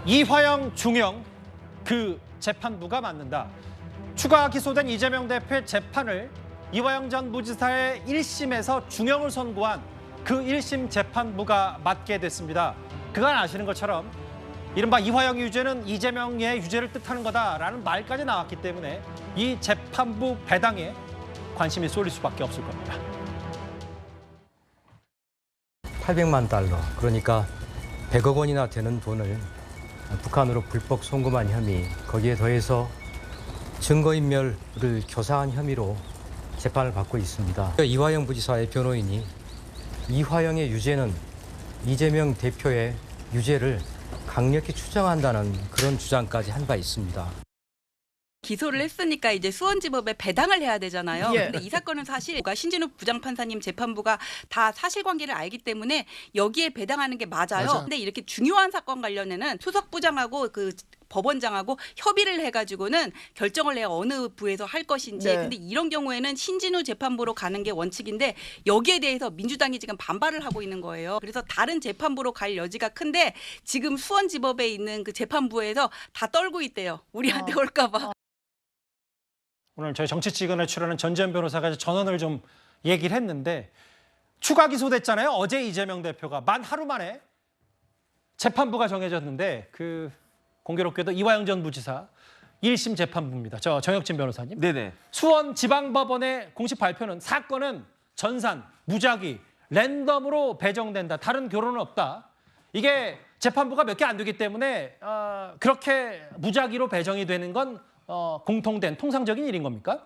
이화영 중형 그 재판부가 맡는다. 추가 기소된 이재명 대표의 재판을 이화영 전 부지사의 1심에서 중형을 선고한 그 1심 재판부가 맡게 됐습니다. 그간 아시는 것처럼 이른바 이화영의 유죄는 이재명의 유죄를 뜻하는 거다라는 말까지 나왔기 때문에 이 재판부 배당에 관심이 쏠릴 수밖에 없을 겁니다. 800만 달러, 그러니까 100억 원이나 되는 돈을 북한으로 불법 송금한 혐의, 거기에 더해서 증거인멸을 교사한 혐의로 재판을 받고 있습니다. 이화영 부지사의 변호인이 이화영의 유죄는 이재명 대표의 유죄를 강력히 추정한다는 그런 주장까지 한 바 있습니다. 기소를 했으니까 이제 수원지법에 배당을 해야 되잖아요. 예. 근데 이 사건은 사실 신진욱 부장판사님 재판부가 다 사실관계를 알기 때문에 여기에 배당하는 게 맞아요. 근데 이렇게 중요한 사건 관련해는 수석부장하고 그 법원장하고 협의를 해가지고는 결정을 해야 어느 부에서 할 것인지. 네. 근데 이런 경우에는 신진우 재판부로 가는 게 원칙인데 여기에 대해서 민주당이 지금 반발을 하고 있는 거예요. 그래서 다른 재판부로 갈 여지가 큰데 지금 수원지법에 있는 그 재판부에서 다 떨고 있대요. 우리한테 올까 봐. 오늘 저희 정치지근에 출연한 전지현 변호사가 전원을 좀 얘기를 했는데 추가 기소됐잖아요. 어제 이재명 대표가 만 하루 만에 재판부가 정해졌는데 그 공교롭게도 이화영 전 부지사 1심 재판부입니다. 저 정혁진 변호사님. 네네. 수원지방법원의 공식 발표는 사건은 전산, 무작위, 랜덤으로 배정된다. 다른 교론은 없다. 이게 재판부가 몇 개 안 되기 때문에 그렇게 무작위로 배정이 되는 건 공통된 통상적인 일인 겁니까?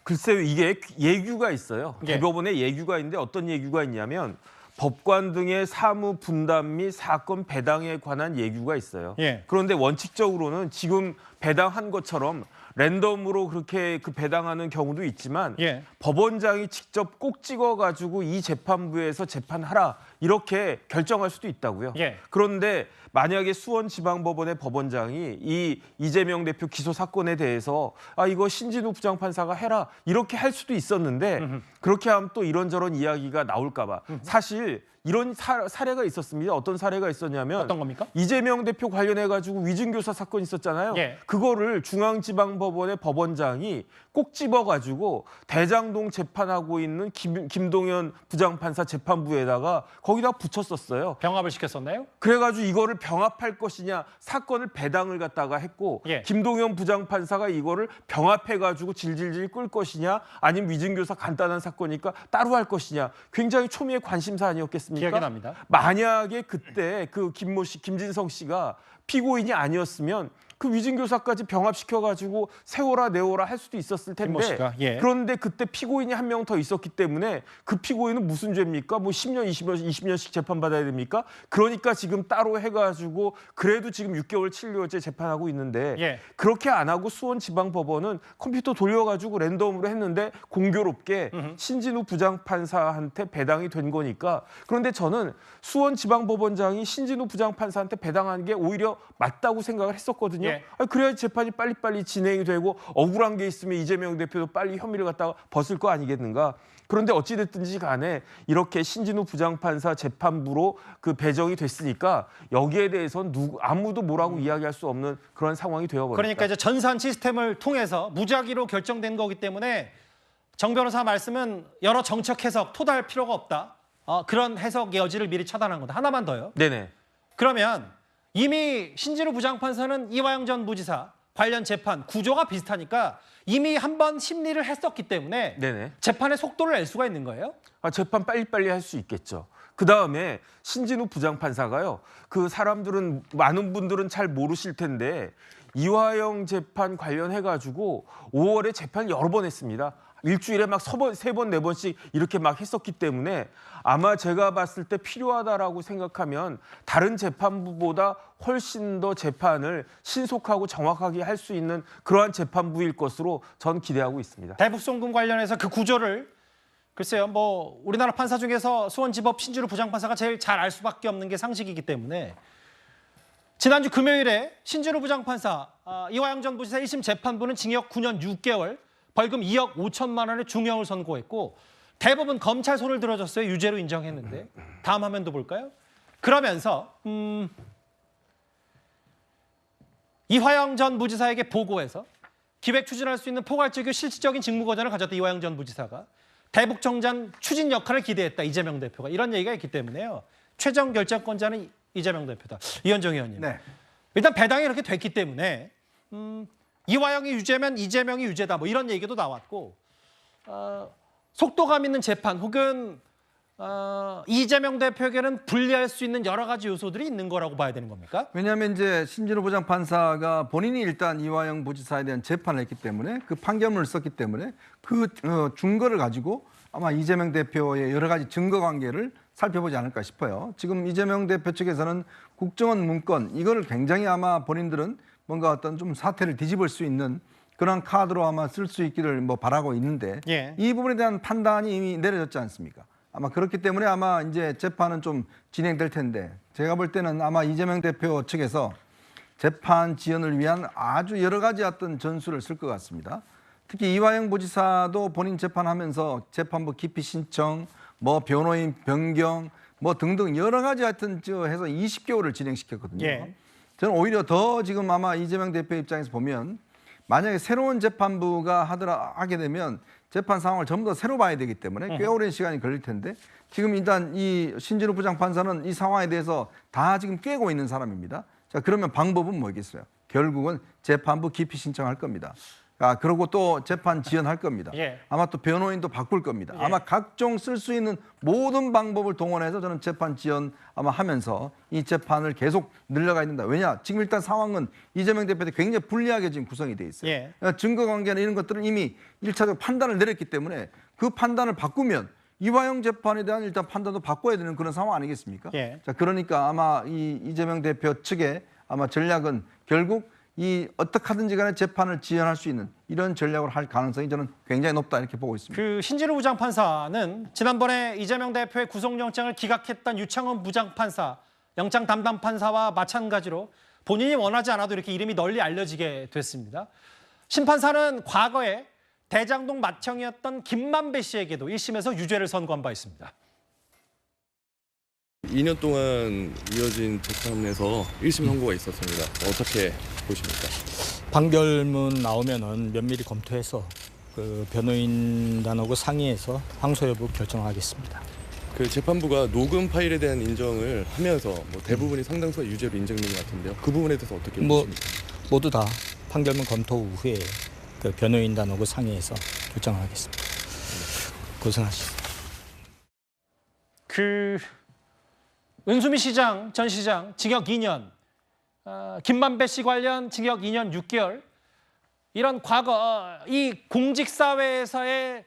글쎄요, 이게 예규가 있어요. 예. 대법원에 예규가 있는데 어떤 예규가 있냐면 법관 등의 사무 분담 및 사건 배당에 관한 예규가 있어요. 예. 그런데 원칙적으로는 지금 배당한 것처럼 랜덤으로 그렇게 그 배당하는 경우도 있지만 예. 법원장이 직접 꼭 찍어가지고 이 재판부에서 재판하라 이렇게 결정할 수도 있다고요. 예. 그런데 만약에 수원지방법원의 법원장이 이 이재명 대표 기소 사건에 대해서 이거 신진우 부장판사가 해라 이렇게 할 수도 있었는데 그렇게 하면 또 이런저런 이야기가 나올까 봐. 사실 이런 사례가 있었습니다. 어떤 사례가 있었냐면 어떤 겁니까? 이재명 대표 관련해가지고 위증교사 사건 있었잖아요. 예. 그거를 중앙지방법원의 법원장이 꼭 집어가지고 대장동 재판하고 있는 김동연 부장판사 재판부에다가 거기다 붙였었어요. 병합을 시켰었나요? 그래가지고 이거를 병합할 것이냐 사건을 배당을 갖다가 했고 예. 김동연 부장판사가 이거를 병합해가지고 질질질 끌 것이냐 아니면 위증교사 간단한 사건이니까 따로 할 것이냐 굉장히 초미의 관심사 아니었겠습니까? 기억이 납니다. 만약에 그때 그 김진성 씨가 피고인이 아니었으면 그 위증교사까지 병합시켜가지고 세워라 내워라 할 수도 있었을 김모 텐데 씨가, 예. 그런데 그때 피고인이 한 명 더 있었기 때문에 그 피고인은 무슨 죄입니까? 뭐 10년, 20년씩 재판받아야 됩니까? 그러니까 지금 따로 해가지고 그래도 지금 6개월, 7개월째 재판하고 있는데 예. 그렇게 안 하고 수원지방법원은 컴퓨터 돌려가지고 랜덤으로 했는데 공교롭게 신진우 부장판사한테 배당이 된 거니까 그런데 저는 수원지방법원장이 신진우 부장판사한테 배당하는 게 오히려 맞다고 생각을 했었거든요. 예. 그래야 재판이 빨리빨리 진행이 되고 억울한 게 있으면 이재명 대표도 빨리 혐의를 갖다가 벗을 거 아니겠는가. 그런데 어찌됐든지 간에 이렇게 신진우 부장판사 재판부로 그 배정이 됐으니까 여기에 대해서는 아무도 뭐라고 이야기할 수 없는 그런 상황이 되어버렸다. 그러니까 이제 전산 시스템을 통해서 무작위로 결정된 거기 때문에 정 변호사 말씀은 여러 정책 해석 토달할 필요가 없다. 그런 해석 여지를 미리 차단한 건데 하나만 더요. 네네. 그러면 이미 신진우 부장판사는 이화영 전 부지사 관련 재판 구조가 비슷하니까 이미 한 번 심리를 했었기 때문에 네네. 재판의 속도를 낼 수가 있는 거예요? 재판 빨리빨리 할 수 있겠죠. 그다음에 신진우 부장판사가요. 그 사람들은 많은 분들은 잘 모르실 텐데 이화영 재판 관련해가지고 5월에 재판을 여러 번 했습니다. 일주일에 막 세 번, 네 번씩 이렇게 막 했었기 때문에 아마 제가 봤을 때 필요하다라고 생각하면 다른 재판부보다 훨씬 더 재판을 신속하고 정확하게 할 수 있는 그러한 재판부일 것으로 전 기대하고 있습니다. 대북송금 관련해서 그 구조를 글쎄요, 뭐 우리나라 판사 중에서 수원지법 신진우 부장판사가 제일 잘 알 수밖에 없는 게 상식이기 때문에 지난주 금요일에 신진우 부장판사 이화영 전 부지사 1심 재판부는 징역 9년 6개월 벌금 2억 5천만 원의 중형을 선고했고 대법원 검찰 손을 들어줬어요. 유죄로 인정했는데 다음 화면도 볼까요? 그러면서 이화영 전 부지사에게 보고해서 기획 추진할 수 있는 포괄적이고 실질적인 직무 권한을 가졌던 이화영 전 부지사가 대북정전 추진 역할을 기대했다. 이재명 대표가 이런 얘기가 있기 때문에요. 최종 결정권자는 이재명 대표다. 이현정 의원님. 네. 일단 배당이 이렇게 됐기 때문에 이화영이 유죄면 이재명이 유죄다. 뭐 이런 얘기도 나왔고 속도감 있는 재판 혹은 이재명 대표에게는 불리할 수 있는 여러 가지 요소들이 있는 거라고 봐야 되는 겁니까? 왜냐하면 이제 신진호 부장판사가 본인이 일단 이화영 부지사에 대한 재판을 했기 때문에 그 판결문을 썼기 때문에 그 증거를 가지고 아마 이재명 대표의 여러 가지 증거 관계를 살펴보지 않을까 싶어요. 지금 이재명 대표 측에서는 국정원 문건 이거를 굉장히 아마 본인들은 뭔가 어떤 좀 사태를 뒤집을 수 있는 그런 카드로 아마 쓸 수 있기를 뭐 바라고 있는데 예. 이 부분에 대한 판단이 이미 내려졌지 않습니까? 아마 그렇기 때문에 아마 이제 재판은 좀 진행될 텐데 제가 볼 때는 아마 이재명 대표 측에서 재판 지연을 위한 아주 여러 가지 어떤 전술을 쓸 것 같습니다. 특히 이화영 부지사도 본인 재판하면서 재판부 기피 신청, 뭐 변호인 변경, 뭐 등등 여러 가지 하여튼 해서 20개월을 진행시켰거든요. 예. 저는 오히려 더 지금 아마 이재명 대표 입장에서 보면 만약에 새로운 재판부가 하게 되면 재판 상황을 전부 다 새로 봐야 되기 때문에 꽤 오랜 시간이 걸릴 텐데 지금 일단 이 신진호 부장판사는 이 상황에 대해서 다 지금 깨고 있는 사람입니다. 자, 그러면 방법은 뭐겠어요? 결국은 재판부 기피 신청할 겁니다. 그리고 또 재판 지연할 겁니다. 예. 아마 또 변호인도 바꿀 겁니다. 아마 각종 쓸 수 있는 모든 방법을 동원해서 저는 재판 지연 아마 하면서 이 재판을 계속 늘려가야 된다. 왜냐? 지금 일단 상황은 이재명 대표한테 굉장히 불리하게 지금 구성이 돼 있어요. 예. 증거 관계나 이런 것들은 이미 1차적 판단을 내렸기 때문에 그 판단을 바꾸면 이화영 재판에 대한 일단 판단도 바꿔야 되는 그런 상황 아니겠습니까? 예. 자, 그러니까 아마 이재명 대표 측의 아마 전략은 결국 이 어떻게 하든지 간에 재판을 지연할 수 있는 이런 전략을 할 가능성이 저는 굉장히 높다 이렇게 보고 있습니다. 그 신진우 부장판사는 지난번에 이재명 대표의 구속영장을 기각했던 유창원 부장판사, 영장 담당 판사와 마찬가지로 본인이 원하지 않아도 이렇게 이름이 널리 알려지게 됐습니다. 심판사는 과거에 대장동 맏형이었던 김만배 씨에게도 1심에서 유죄를 선고한 바 있습니다. 2년 동안 이어진 재판에서 1심 선고가 있었습니다. 어떻게 보십니까? 판결문 나오면은 면밀히 검토해서 그 변호인단하고 상의해서 항소 여부 결정하겠습니다. 그 재판부가 녹음 파일에 대한 인정을 하면서 뭐 대부분이 상당수가 유죄로 인정된 것 같은데요. 그 부분에 대해서 어떻게 보십니까? 모두 다 판결문 검토 후에 그 변호인단하고 상의해서 결정하겠습니다. 고생하셨습니다. 은수미 시장, 전 시장 징역 2년, 김만배 씨 관련 징역 2년 6개월 이런 과거 이 공직사회에서의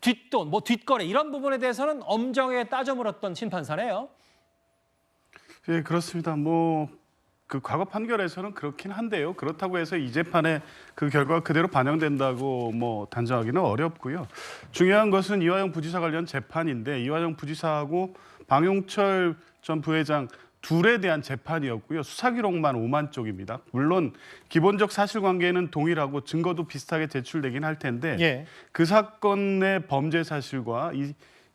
뒷돈, 뭐 뒷거래 이런 부분에 대해서는 엄정하게 따져 물었던 심판사네요. 예, 그렇습니다. 그 과거 판결에서는 그렇긴 한데요. 그렇다고 해서 이 재판에 그 결과가 그대로 반영된다고 단정하기는 어렵고요. 중요한 것은 이화영 부지사 관련 재판인데 이화영 부지사하고 방용철 전 부회장 둘에 대한 재판이었고요. 수사 기록만 5만 쪽입니다. 물론 기본적 사실관계는 동일하고 증거도 비슷하게 제출되긴 할 텐데 예. 그 사건의 범죄 사실과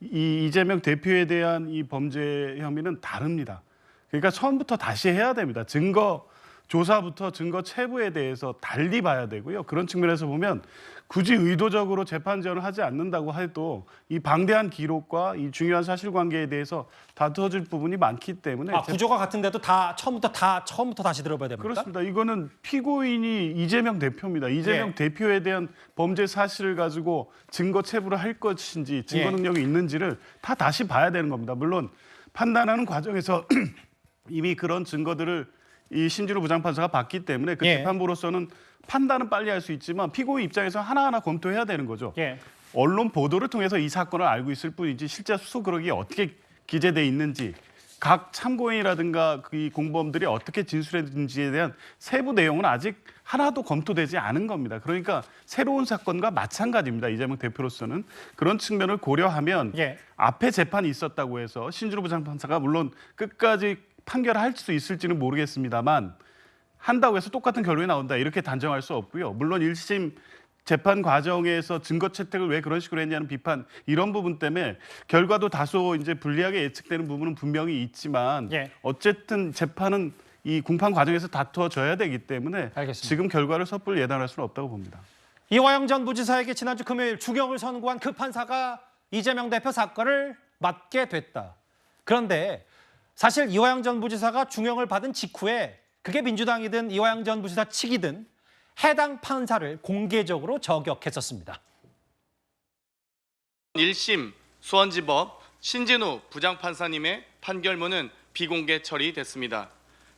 이재명 대표에 대한 이 범죄 혐의는 다릅니다. 그러니까 처음부터 다시 해야 됩니다. 증거 조사부터 증거 체부에 대해서 달리 봐야 되고요. 그런 측면에서 보면 굳이 의도적으로 재판 지연을 하지 않는다고 해도 이 방대한 기록과 이 중요한 사실관계에 대해서 다투어질 부분이 많기 때문에 구조가 같은데도 다 처음부터 다시 들어봐야 됩니까? 그렇습니다. 이거는 피고인이 이재명 대표입니다. 이재명 예. 대표에 대한 범죄 사실을 가지고 증거 체부를 할 것인지 증거 능력이 있는지를 다 다시 봐야 되는 겁니다. 물론 판단하는 과정에서 이미 그런 증거들을 이 신진호 부장판사가 봤기 때문에 그 예. 재판부로서는 판단은 빨리 할 수 있지만 피고인 입장에서 하나하나 검토해야 되는 거죠. 예. 언론 보도를 통해서 이 사건을 알고 있을 뿐이지 실제 수소 기록이 어떻게 기재돼 있는지 각 참고인이라든가 이 공범들이 어떻게 진술했는지에 대한 세부 내용은 아직 하나도 검토되지 않은 겁니다. 그러니까 새로운 사건과 마찬가지입니다. 이재명 대표로서는 그런 측면을 고려하면 예. 앞에 재판이 있었다고 해서 신진호 부장판사가 물론 끝까지 판결할 수 있을지는 모르겠습니다만 한다고 해서 똑같은 결론이 나온다 이렇게 단정할 수 없고요. 물론 1심 재판 과정에서 증거 채택을 왜 그런 식으로 했냐는 비판 이런 부분 때문에 결과도 다소 이제 불리하게 예측되는 부분은 분명히 있지만 예. 어쨌든 재판은 이 공판 과정에서 다투어져야 되기 때문에 알겠습니다. 지금 결과를 섣불리 예단할 수는 없다고 봅니다. 이화영 전 부지사에게 지난주 금요일 중형을 선고한 그 판사가 이재명 대표 사건을 맡게 됐다. 그런데 사실 이화영 전 부지사가 중형을 받은 직후에 그게 민주당이든 이화영 전 부지사 측이든 해당 판사를 공개적으로 저격했었습니다. 1심 수원지법 신진우 부장판사님의 판결문은 비공개 처리됐습니다.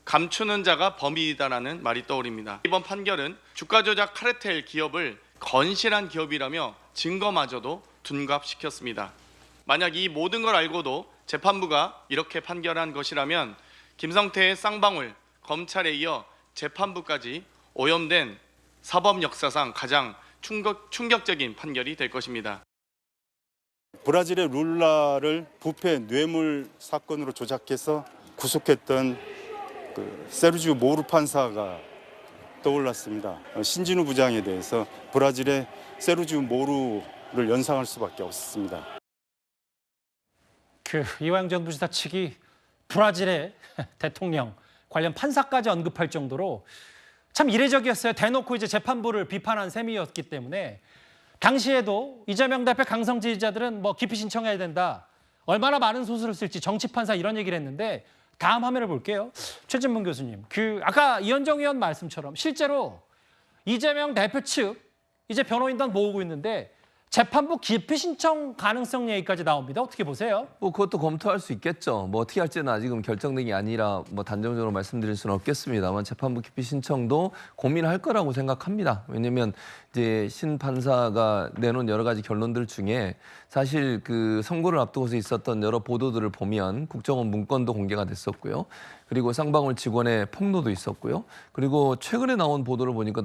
감추는 자가 범인이다라는 말이 떠오릅니다. 이번 판결은 주가 조작 카르텔 기업을 건실한 기업이라며 증거마저도 둔갑시켰습니다. 만약 이 모든 걸 알고도 재판부가 이렇게 판결한 것이라면 김성태의 쌍방울, 검찰에 이어 재판부까지 오염된 사법 역사상 가장 충격적인 판결이 될 것입니다. 브라질의 룰라를 부패 뇌물 사건으로 조작해서 구속했던 세르지오 모루 판사가 떠올랐습니다. 신진우 부장에 대해서 브라질의 세르지오 모루를 연상할 수밖에 없습니다. 이화영 전 부지사 측이 브라질의 대통령 관련 판사까지 언급할 정도로 참 이례적이었어요. 대놓고 이제 재판부를 비판한 셈이었기 때문에 당시에도 이재명 대표 강성 지지자들은 뭐 기피 신청해야 된다. 얼마나 많은 소설을 쓸지 정치 판사 이런 얘기를 했는데 다음 화면을 볼게요. 최진문 교수님, 아까 이현정 의원 말씀처럼 실제로 이재명 대표 측 이제 변호인단 모으고 있는데 재판부 기피 신청 가능성 얘기까지 나옵니다. 어떻게 보세요? 뭐 그것도 검토할 수 있겠죠. 뭐 어떻게 할지는 아직은 결정된 게 아니라 뭐 단정적으로 말씀드릴 수는 없겠습니다만 재판부 기피 신청도 고민할 거라고 생각합니다. 왜냐하면 이제 신 판사가 내놓은 여러 가지 결론들 중에 사실 그 선고를 앞두고서 있었던 여러 보도들을 보면 국정원 문건도 공개가 됐었고요. 그리고 쌍방울 직원의 폭로도 있었고요. 그리고 최근에 나온 보도를 보니까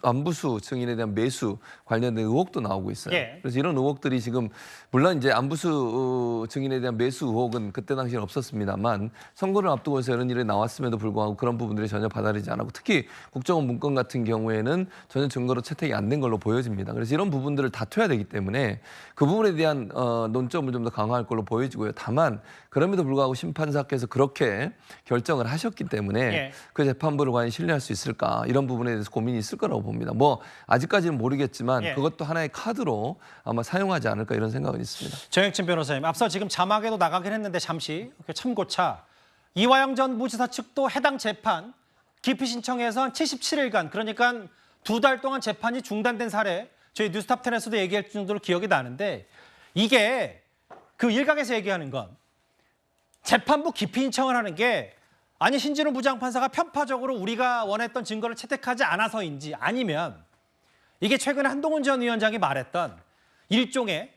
안부수 증인에 대한 매수 관련된 의혹도 나오고 있어요. 예. 그래서 이런 의혹들이 지금 물론 이제 안부수 증인에 대한 매수 의혹은 그때 당시에는 없었습니다만 선거를 앞두고서 이런 일이 나왔음에도 불구하고 그런 부분들이 전혀 받아들이지 않았고 특히 국정원 문건 같은 경우에는 전혀 증거로 채택이 안 된 걸로 보여집니다. 그래서 이런 부분들을 다퉈야 되기 때문에 그 부분에 대한 논점을 좀 더 강화할 걸로 보여지고요. 다만 그럼에도 불구하고 심판사께서 그렇게 결정을 하셨기 때문에 예. 그 재판부를 과연 신뢰할 수 있을까 이런 부분에 대해서 고민이 있을 거라고 봅니다. 뭐 아직까지는 모르겠지만 예. 그것도 하나의 카드로 아마 사용하지 않을까 이런 생각은 있습니다. 정영진 변호사님, 앞서 지금 자막에도 나가긴 했는데 잠시 참고차. 이화영 전 부지사 측도 해당 재판 기피 신청해서 77일간 그러니까 2달 동안 재판이 중단된 사례 저희 뉴스탑10에서도 얘기할 정도로 기억이 나는데 이게 그 일각에서 얘기하는 건 재판부 기피 신청을 하는 게 아니 신진우 부장판사가 편파적으로 우리가 원했던 증거를 채택하지 않아서인지 아니면 이게 최근에 한동훈 전 위원장이 말했던 일종의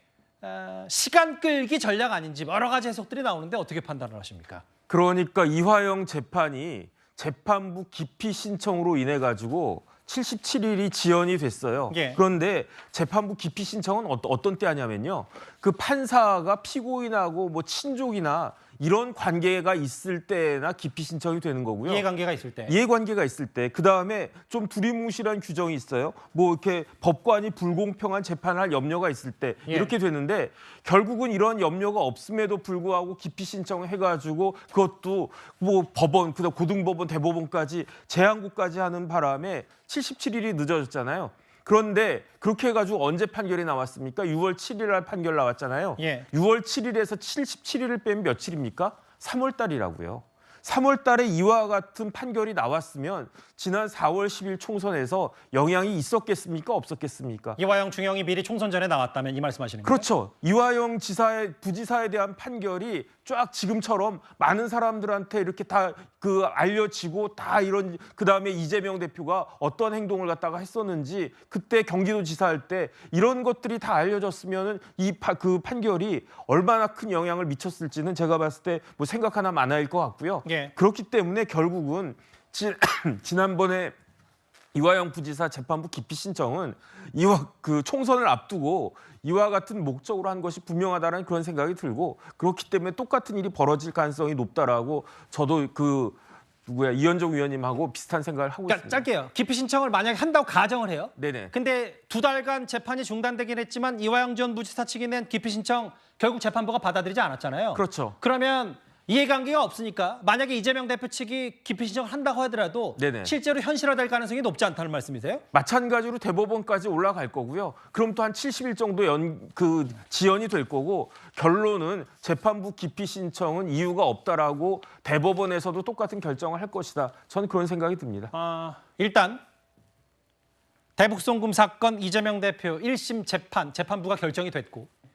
시간 끌기 전략 아닌지 여러 가지 해석들이 나오는데 어떻게 판단을 하십니까? 그러니까 이화영 재판이 재판부 기피 신청으로 인해 가지고 77일이 지연이 됐어요. 예. 그런데 재판부 기피 신청은 어떤 때냐면요. 그 판사가 피고인하고 뭐 친족이나 이런 관계가 있을 때나 기피 신청이 되는 거고요. 이해관계가 있을 때. 이해관계가 있을 때. 그다음에 좀 두리뭉실한 규정이 있어요. 뭐 이렇게 법관이 불공평한 재판을 할 염려가 있을 때 예. 이렇게 되는데 결국은 이런 염려가 없음에도 불구하고 기피 신청을 해가지고 그것도 뭐 법원, 그다음 고등법원, 대법원까지 재항고까지 하는 바람에 77일이 늦어졌잖아요. 그런데 그렇게 해가지고 언제 판결이 나왔습니까? 6월 7일 날 판결 나왔잖아요. 예. 6월 7일에서 77일을 빼면 며칠입니까? 3월 달이라고요. 3월 달에 이와 같은 판결이 나왔으면 지난 4월 10일 총선에서 영향이 있었겠습니까? 없었겠습니까? 이화영 중형이 미리 총선 전에 나왔다면 이 말씀하시는 거예요? 그렇죠. 이화영 부지사에 대한 판결이 쫙 지금처럼 많은 사람들한테 이렇게 다 알려지고 다 이런 그다음에 이재명 대표가 어떤 행동을 갖다가 했었는지 그때 경기도지사 할 때 이런 것들이 다 알려졌으면 그 판결이 얼마나 큰 영향을 미쳤을지는 제가 봤을 때 뭐 생각 하나 많아일 것 같고요. 예. 그렇기 때문에 결국은 지난번에 이화영 부지사 재판부 기피 신청은 그 총선을 앞두고 이와 같은 목적으로 한 것이 분명하다는 그런 생각이 들고 그렇기 때문에 똑같은 일이 벌어질 가능성이 높다라고 저도 이현정 위원님하고 비슷한 생각을 하고 그러니까 있습니다. 짧게요. 기피 신청을 만약에 한다고 가정을 해요. 네네. 근데 2달간 재판이 중단되긴 했지만 이화영 전 부지사 측이 낸 기피 신청 결국 재판부가 받아들이지 않았잖아요. 그렇죠. 그러면 이해관계가 없으니까 만약에 이재명 대표 측이 기피 신청을 한다고 하더라도 네네. 실제로 현실화될 가능성이 높지 않다는 말씀이세요? 마찬가지로 대법원까지 올라갈 거고요. 그럼 또 한 70일 정도 지연이 될 거고 결론은 재판부 기피 신청은 이유가 없다라고 대법원에서도 똑같은 결정을 할 것이다. 저는 그런 생각이 듭니다. 일단 대북송금 사건 이재명 대표 1심 재판부가 결정이 됐고